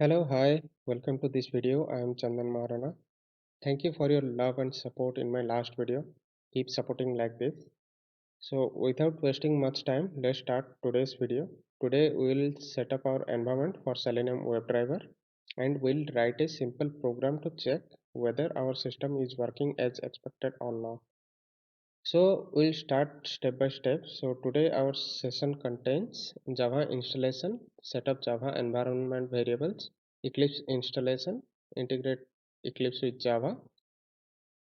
Hello, hi, welcome to this video. I am Chandan Maharana. Thank you for your love and support in my last video. Keep supporting like this. So, without wasting much time, let's start today's video. Today, we will set up our environment for Selenium WebDriver and we'll write a simple program to check whether our system is working as expected or not. So we'll start step by step. So today our session contains Java installation, set up Java environment variables, Eclipse installation, integrate Eclipse with Java,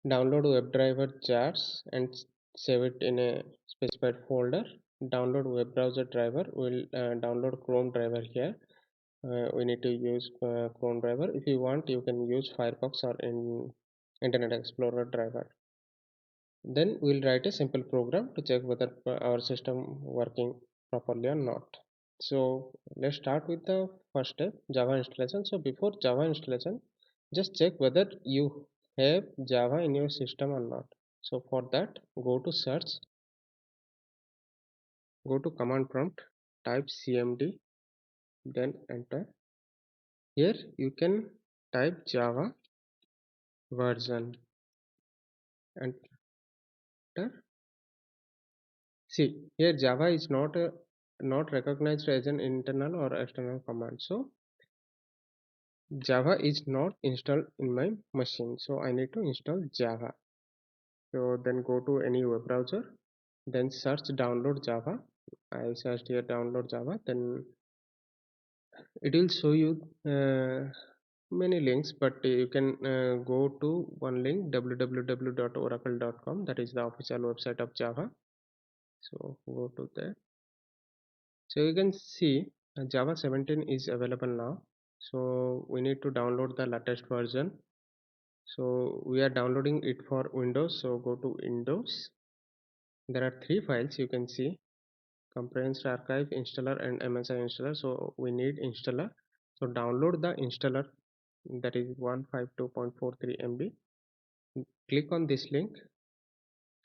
download WebDriver jars and save it in a specified folder, download web browser driver, we'll download Chrome driver here. We need to use Chrome driver. If you want, you can use Firefox or in Internet Explorer driver. Then we'll write a simple program to check whether our system working properly or not. So let's start with the first step, Java installation. So before Java installation, just check whether you have Java in your system or not. So for that, go to search, go to command prompt, type cmd, then enter. Here you can type Java version and enter. See, here Java is not recognized as an internal or external command. So Java is not installed in my machine. So I need to install Java. So then go to any web browser, then search download Java. I searched here download Java. Then it will show you many links, but you can go to one link www.oracle.com. That is the official website of Java. So go to there. So you can see Java 17 is available now. So we need to download the latest version. So we are downloading it for Windows. So go to Windows. There are three files you can see: comprehensive archive, installer, and MSI installer. So we need installer. So download the installer, that is 152.43 MB. Click on this link.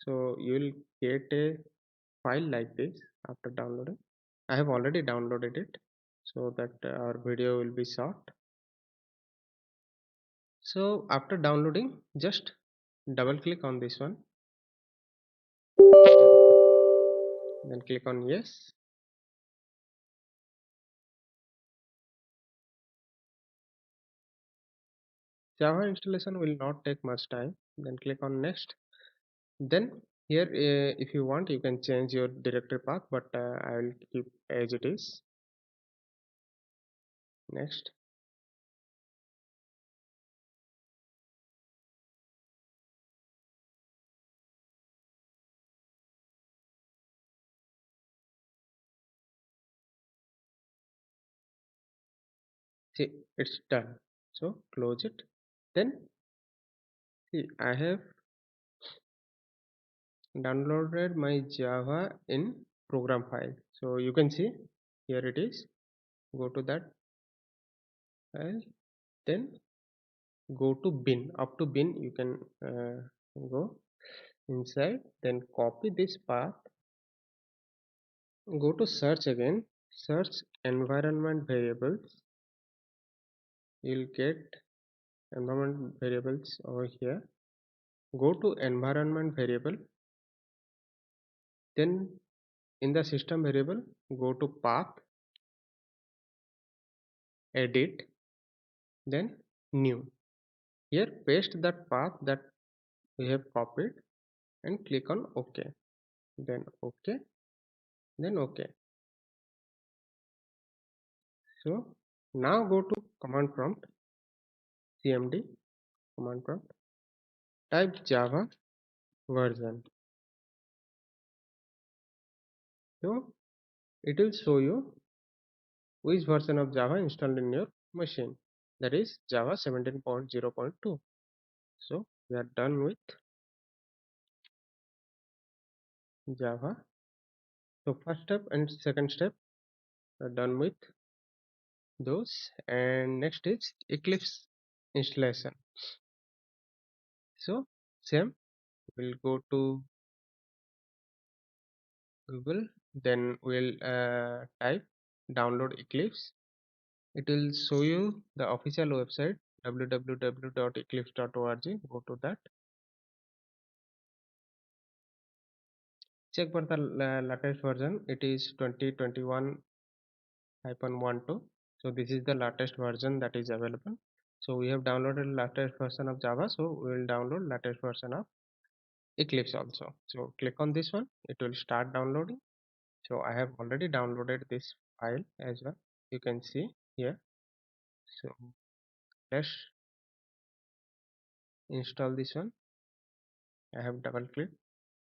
So you will get a file like this after downloading. I have already downloaded it so that our video will be short. So after downloading, just double click on this one, then click on yes. Java installation will not take much time. Then click on next. Then here, if you want, you can change your directory path, but I will keep as it is. Next. See, it's done. So close it. Then see, I have downloaded my Java in program file. So you can see here it is. Go to that file. Then go to bin. Up to bin you can go inside. Then copy this path. Go to search again. Search environment variables. You'll get environment variables over here. Go to environment variable, then in the system variable go to path, edit, then new. Here paste that path that we have copied and click on OK, then OK, then OK. So now go to command prompt, cmd command prompt, type Java version. So it will show you which version of Java installed in your machine, that is Java 17.0.2. So we are done with Java. So first step and second step are done with those, and next is Eclipse installation. So same, we'll go to Google, then we'll type download Eclipse. It will show you the official website www.eclipse.org. Go to that. Check for the latest version. It is 2021-12. So this is the latest version that is available. So we have downloaded latest version of Java. So we will download latest version of Eclipse also. So click on this one. It will start downloading. So I have already downloaded this file as well. You can see here. So let's install this one. I have double click.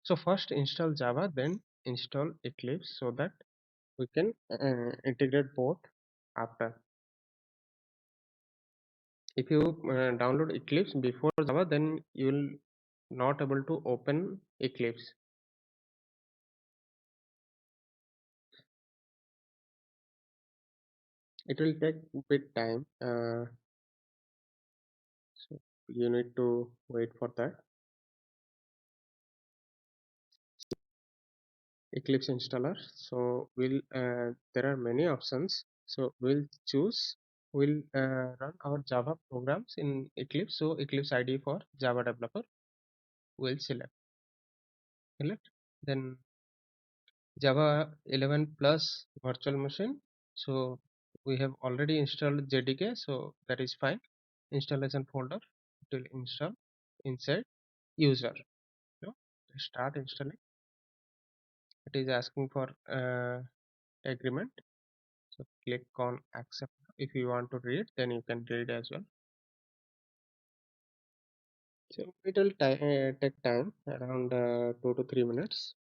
So first install Java, then install Eclipse so that we can integrate both after. If you download Eclipse before Java, then you will not able to open Eclipse. It will take a bit time, so you need to wait for that. Eclipse installer. So we'll there are many options. So we'll choose. We'll run our Java programs in Eclipse. So Eclipse ID for Java developer. We'll select. Then Java 11 plus virtual machine. So we have already installed JDK, so that is fine. Installation folder, it will install inside user. So start installing. It is asking for agreement. So click on accept. If you want to read, then you can read as well. So it will take time around 2 to 3 minutes.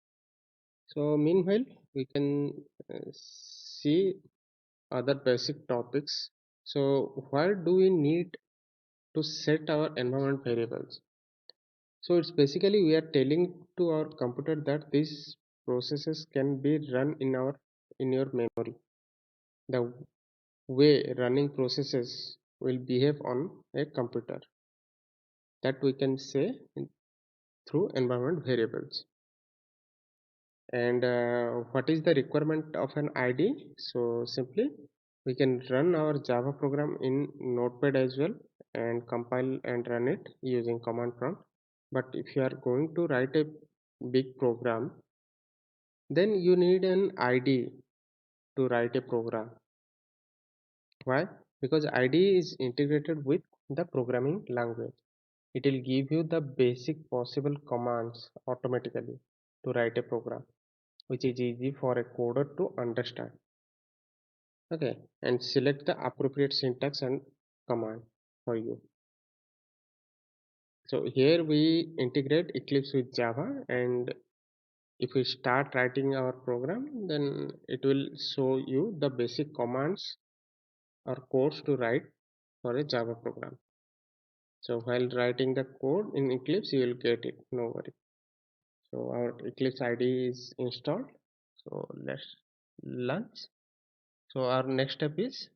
So meanwhile, we can see other basic topics. So why do we need to set our environment variables? So it's basically we are telling to our computer that these processes can be run in your memory. The way running processes will behave on a computer, that we can say through environment variables. And what is the requirement of an ID? So simply we can run our Java program in Notepad as well and compile and run it using command prompt. But if you are going to write a big program, then you need an ID to write a program. Why? Because ID is integrated with the programming language. It will give you the basic possible commands automatically to write a program, which is easy for a coder to understand. Okay, and select the appropriate syntax and command for you. So here we integrate Eclipse with Java, and if we start writing our program, then it will show you the basic commands or codes to write for a Java program. So while writing the code in Eclipse, you will get it, no worry. So our Eclipse ID is installed. So let's launch. So our next step is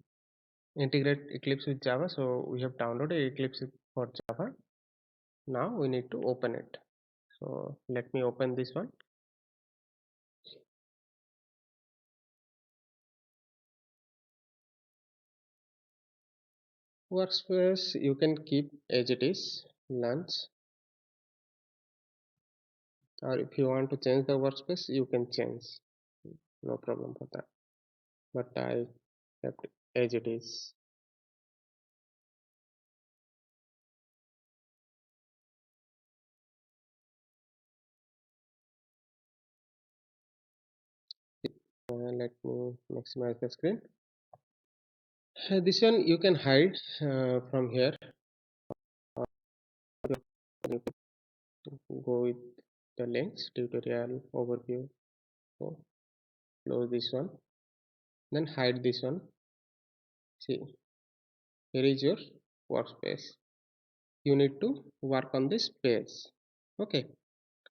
integrate Eclipse with Java. So we have downloaded Eclipse for Java. Now we need to open it. So let me open this one. Workspace you can keep as it is, launch, or if you want to change the workspace you can change, no problem for that, but I kept as it is. Let me maximize the screen. This one you can hide from here. You go with the links, tutorial, overview. So close this one, then hide this one. See, here is your workspace. You need to work on this page. Okay,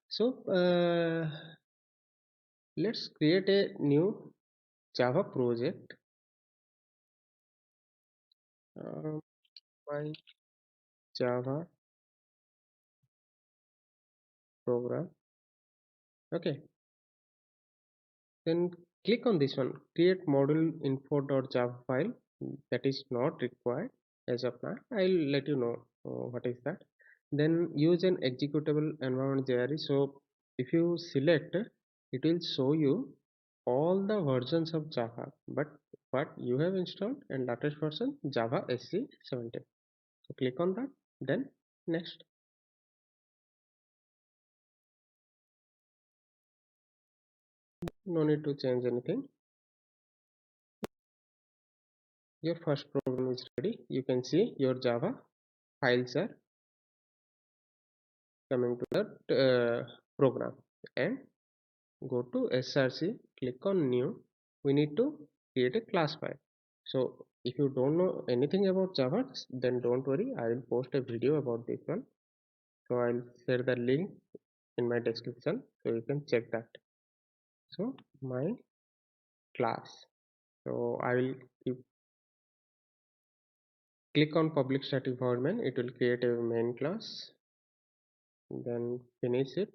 so let's create a new Java project. My Java program. Okay, then click on this one, create module info.java file. that is not required as of now. I'll let you know what is that. Then use an executable environment JRE. So if you select, it will show you all the versions of Java, but what you have installed and latest version Java SC17. So click on that, then next. No need to change anything. Your first program is ready. You can see your Java files are coming to that program, and go to src, click on new. We need to create a class file. So if you don't know anything about Java, then don't worry, I will post a video about this one. So I'll share the link in my description, so you can check that. So my class, so I will click on public static void main. It will create a main class, then finish it.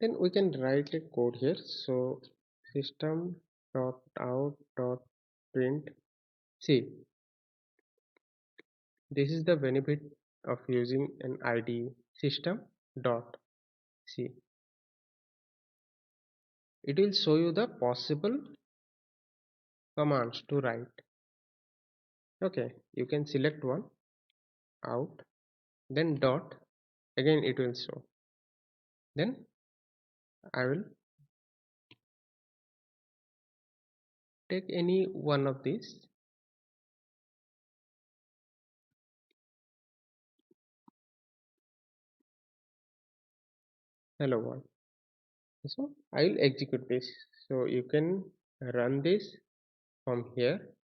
Then we can write a code here. So system dot out dot print. See, this is the benefit of using an IDE. System dot C. It will show you the possible commands to write. Okay, you can select one, out, then dot, again it will show. Then I will take any one of these. Hello world. So I will execute this. So you can run this from here,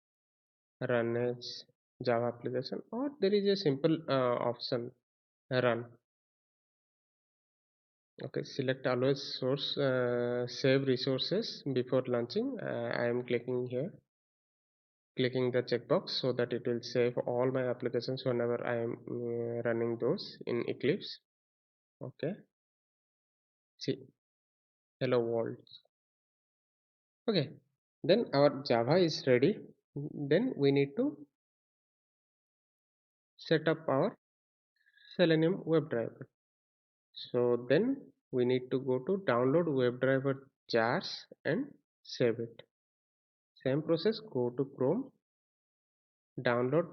run as Java application, or there is a simple option, run. Okay, select always source, save resources before launching. I am clicking here, clicking the checkbox, so that it will save all my applications whenever I am running those in Eclipse. Okay, see, hello world. Okay, then our Java is ready. Then we need to set up our Selenium WebDriver. So then we need to go to download WebDriver jars and save it. Same process, go to Chrome, download,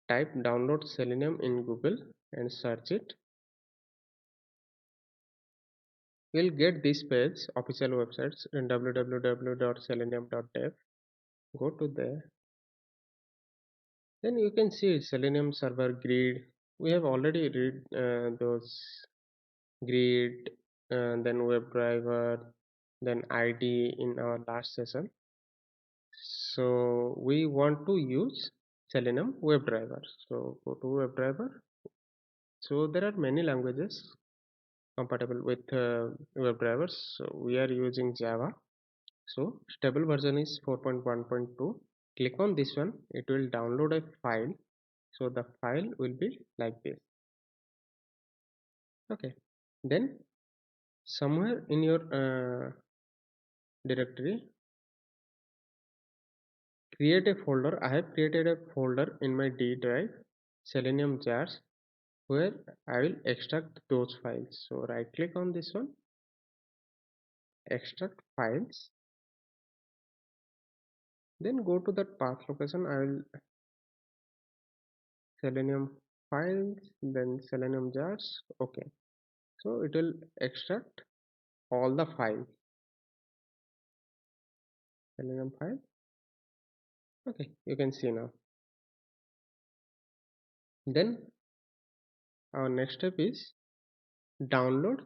type download Selenium in Google and search it. You'll get this page, official websites in www.selenium.dev. Go to there. Then you can see Selenium server grid. We have already read those grid, then WebDriver, then ID in our last session. So we want to use Selenium WebDriver. So go to WebDriver. So there are many languages compatible with WebDrivers. So we are using Java. So stable version is 4.1.2. Click on this one. It will download a file. So the file will be like this. Okay. Then somewhere in your directory, create a folder. I have created a folder in my D drive, Selenium jars, where I will extract those files. So right click on this one, extract files, then go to that path location. I will Selenium files, then Selenium jars. Okay, so it will extract all the files, Selenium file. Okay, you can see now. Then our next step is download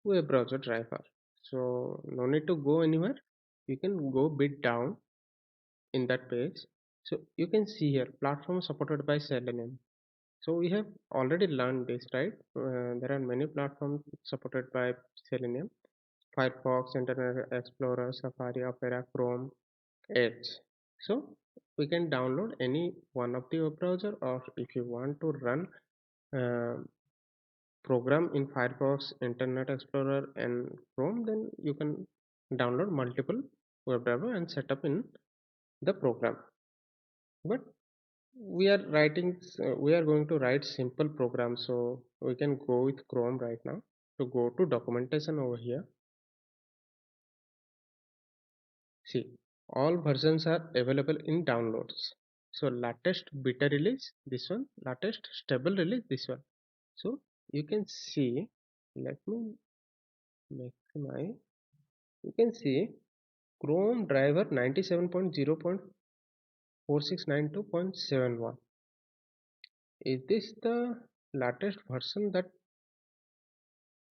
web browser driver. So no need to go anywhere, you can go bit down in that page. So you can see here platform supported by Selenium. So we have already learned this, right? There are many platforms supported by Selenium: Firefox, Internet Explorer, Safari, Opera, Chrome, Edge. So we can download any one of the web browser, or if you want to run uh, program in Firefox, Internet Explorer, and Chrome, then you can download multiple WebDriver and set up in the program. But we are going to write simple programs, so we can go with Chrome right now. To go to documentation over here, see, all versions are available in downloads. So latest beta release this one, latest stable release this one. So you can see, let me maximize. You can see Chrome driver 97.0.4692.71. Is this the latest version that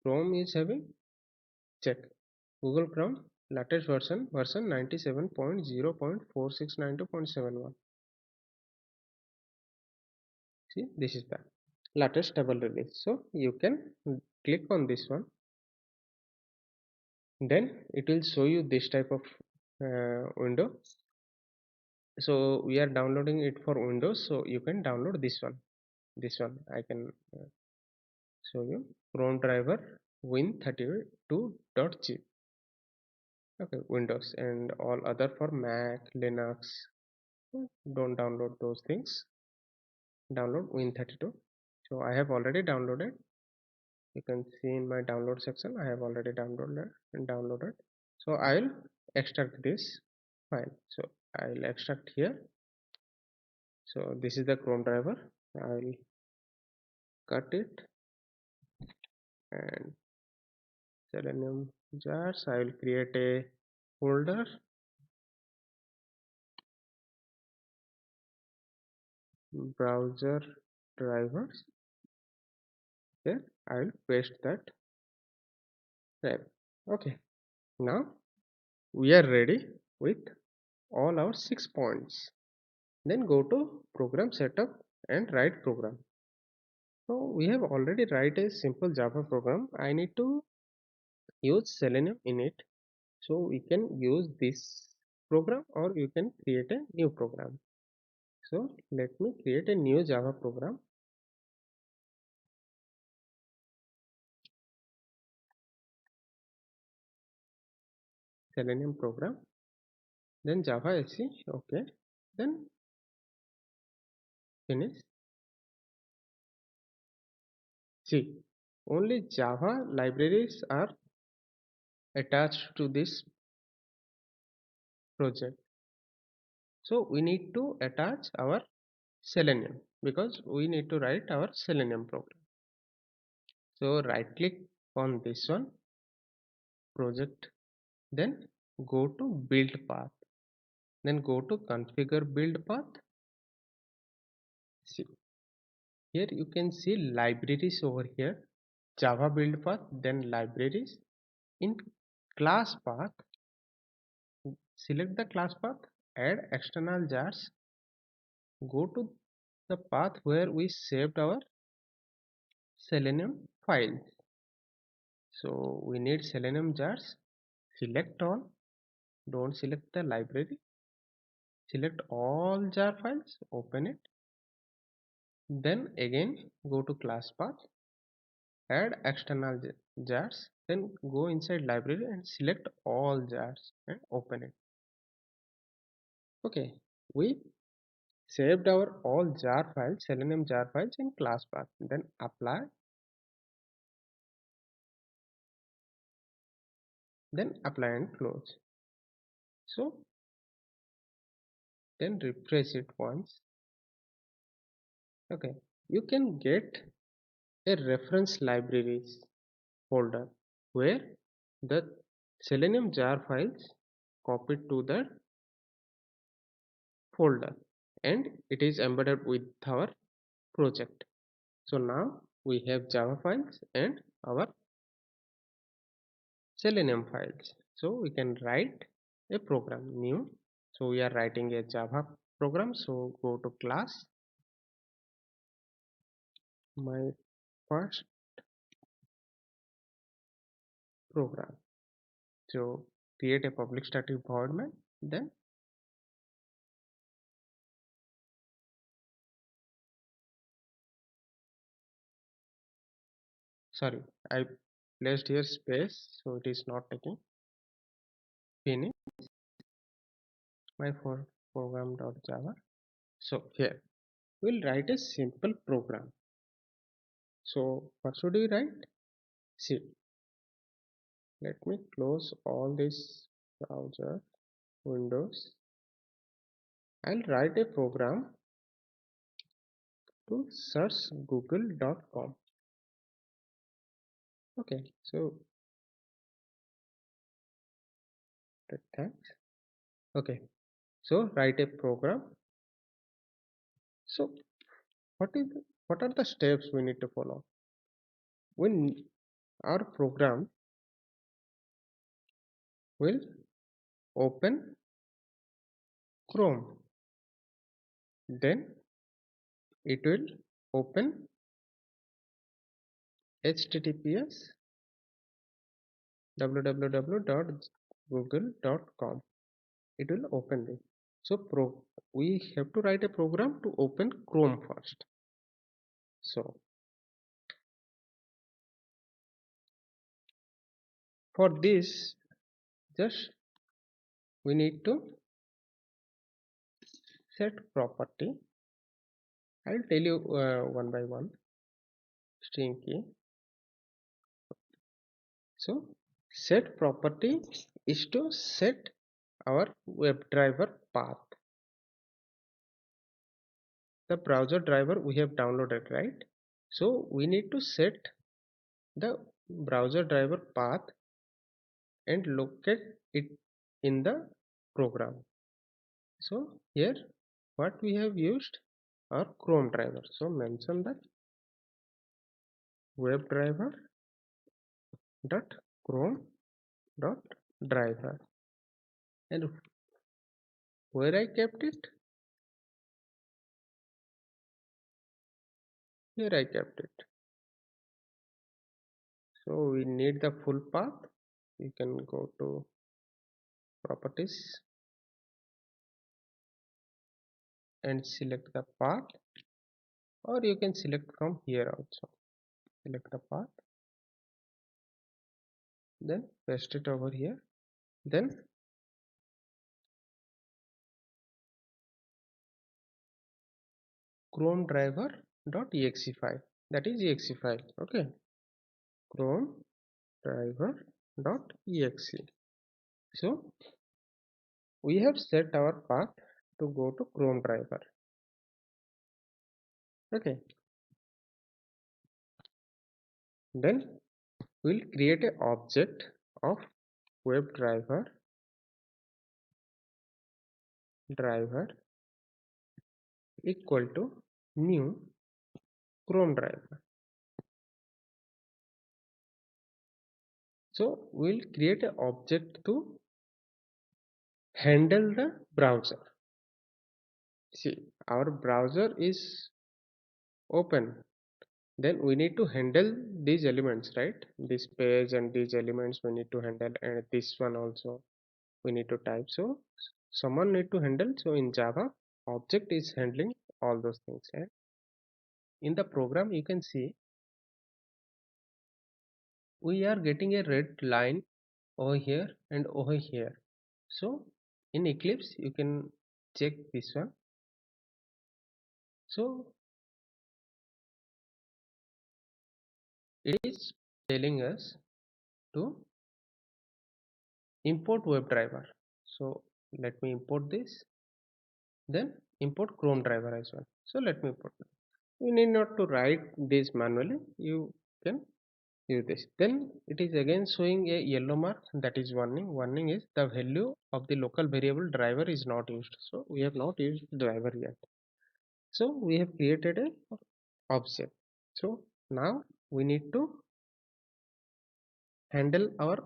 Chrome is having? Check. Google Chrome latest version 97.0.4692.71. See, this is the latest stable release. So you can click on this one, then it will show you this type of window. So we are downloading it for Windows, so you can download this one I can show you, Chrome driver win32.g. Okay, Windows, and all other for Mac, Linux. Don't download those things. Download win32. So I have already downloaded. You can see in my download section I have already downloaded. So I'll extract this file. So I'll extract here. So this is the Chrome driver. I'll cut it and Selenium jars. I will create a folder, browser drivers. There I will paste that driver. Okay, now we are ready with all our 6 points. Then go to program setup and write program. So we have already write a simple Java program. I need to use Selenium in it. So we can use this program or you can create a new program. So let me create a new Java program. Selenium program, then Java SE. Okay, then finish. See, only Java libraries are attached to this project. So we need to attach our Selenium because we need to write our Selenium program. So right click on this one, project, then go to build path, then go to configure build path. See, here you can see libraries over here, Java build path, then libraries. In class path, select the class path, add external jars, go to the path where we saved our Selenium files. So we need Selenium jars, select all, don't select the library, select all jar files, open it, then again go to class path, add external jars, then go inside library and select all jars and open it. Okay, we saved our all jar files, Selenium jar files in class path, then apply, and close. So then refresh it once. Okay, you can get a reference libraries folder where the Selenium jar files copied to the folder and it is embedded with our project. So now we have Java files and our Selenium files. So we can write a program new. So we are writing a Java program. So go to class, my first program. So create a public static void main, then sorry, I placed here space, so it is not taking. finish my program.java. So here we'll write a simple program. So what should we write? See, let me close all these browser windows. I'll write a program to search google.com. Okay, so thanks. Okay, so write a program. So what are the steps we need to follow? When our program will open Chrome, then it will open https www.google.com. It will open this. So we have to write a program to open Chrome first. So for this, just we need to set property. I'll tell you one by one. String key. So set property is to set our WebDriver path, the browser driver we have downloaded, right? So we need to set the browser driver path and locate it in the program. So here what we have used are Chrome driver. So mention that WebDriver dot Chrome dot driver, and where I kept it, here I kept it. So we need the full path. You can go to properties and select the path, or you can select from here also. Select the path, then paste it over here, then Chrome driver.exe file, that is exe file. Okay, Chrome driver.exe. So we have set our path to go to Chrome driver. Okay, then we'll create an object of WebDriver equal to new Chrome driver. So we'll create an object to handle the browser. See, our browser is open, then we need to handle these elements, right? This page and these elements we need to handle, and this one also we need to type. So someone need to handle. So in Java, object is handling all those things. And in the program you can see we are getting a red line over here and over here. So in Eclipse you can check this one. So it is telling us to import WebDriver. So let me import this, then import Chrome driver as well. So let me import it. You need not to write this manually, you can use this. Then it is again showing a yellow mark, that is warning is the value of the local variable driver is not used. So we have not used driver yet. So we have created a object. So now we need to handle our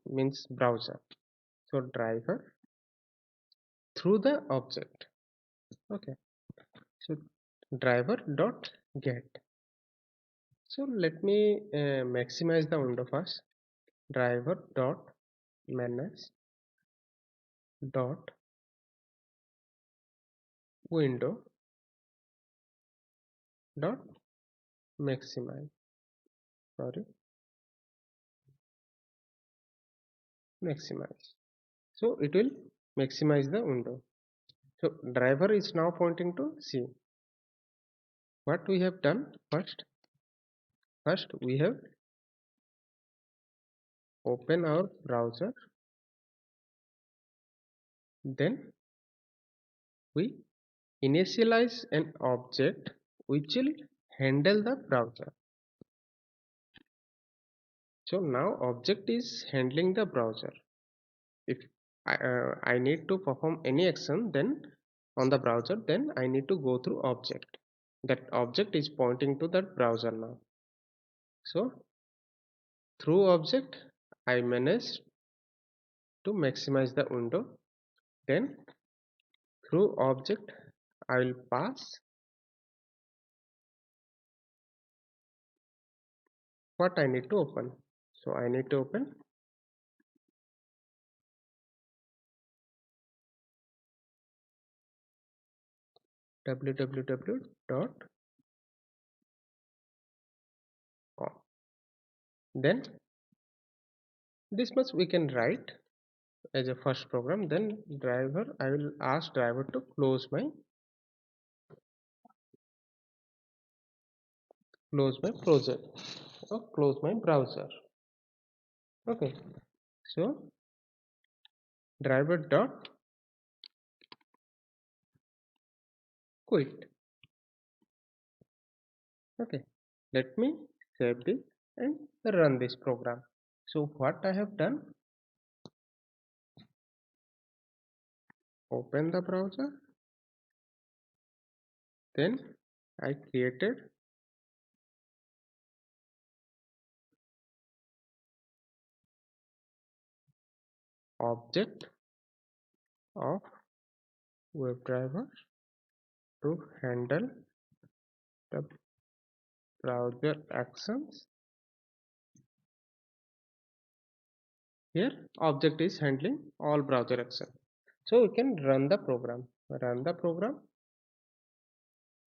means browser. So driver through the object. Okay, so driver dot get. So let me maximize the window first. Driver dot manage dot window dot maximize. Sorry, maximize. So it will maximize the window. So driver is now pointing to C. What we have done first we have open our browser, then we initialize an object which will handle the browser. So now object is handling the browser. If I need to perform any action then on the browser, then I need to go through object. That object is pointing to that browser now. So through object I manage to maximize the window. Then through object I will pass what I need to open. So I need to open www.com. Then this much we can write as a first program. Then driver, I will ask driver to close my project or close my browser. Okay, so driver dot quit. Okay, let me save this and run this program. So what I have done, open the browser, then I created object of WebDriver to handle the browser actions. Here object is handling all browser actions. So we can run the program. Run the program.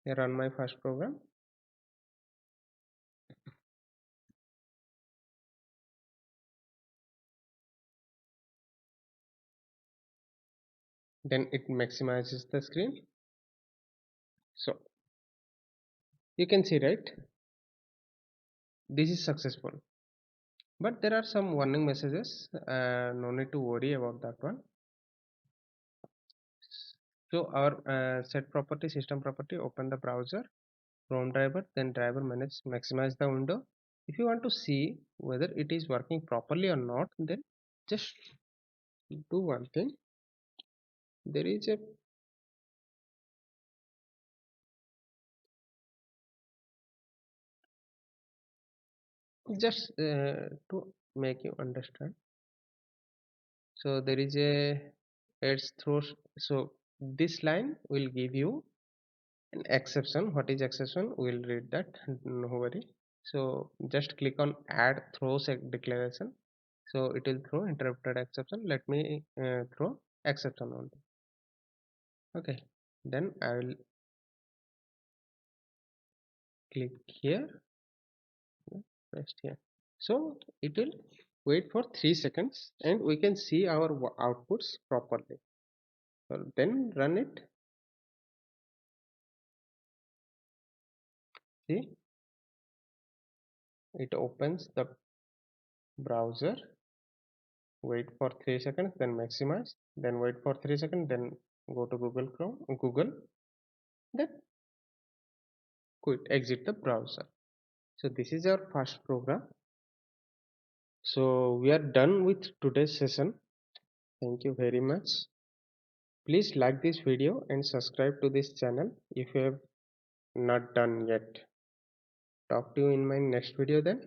I run my first program. Then it maximizes the screen. So you can see, right, this is successful, but there are some warning messages. No need to worry about that one. So our set property, system property, open the browser, Chrome driver, then driver manage maximize the window. If you want to see whether it is working properly or not, then just do one thing. There is a just to make you understand. So there is a edge throws. So this line will give you an exception. What is exception? We'll read that, no worry. So just click on add throws a declaration, so it will throw interrupted exception. Let me throw exception only. Okay, then I will click here, paste here. So it will wait for 3 seconds and we can see our outputs properly. So then run it. See, it opens the browser, wait for 3 seconds, then maximize, then wait for 3 seconds, then go to Google, then quit, exit the browser. So this is our first program. So we are done with today's session. Thank you very much. Please like this video and subscribe to this channel if you have not done yet. Talk to you in my next video then.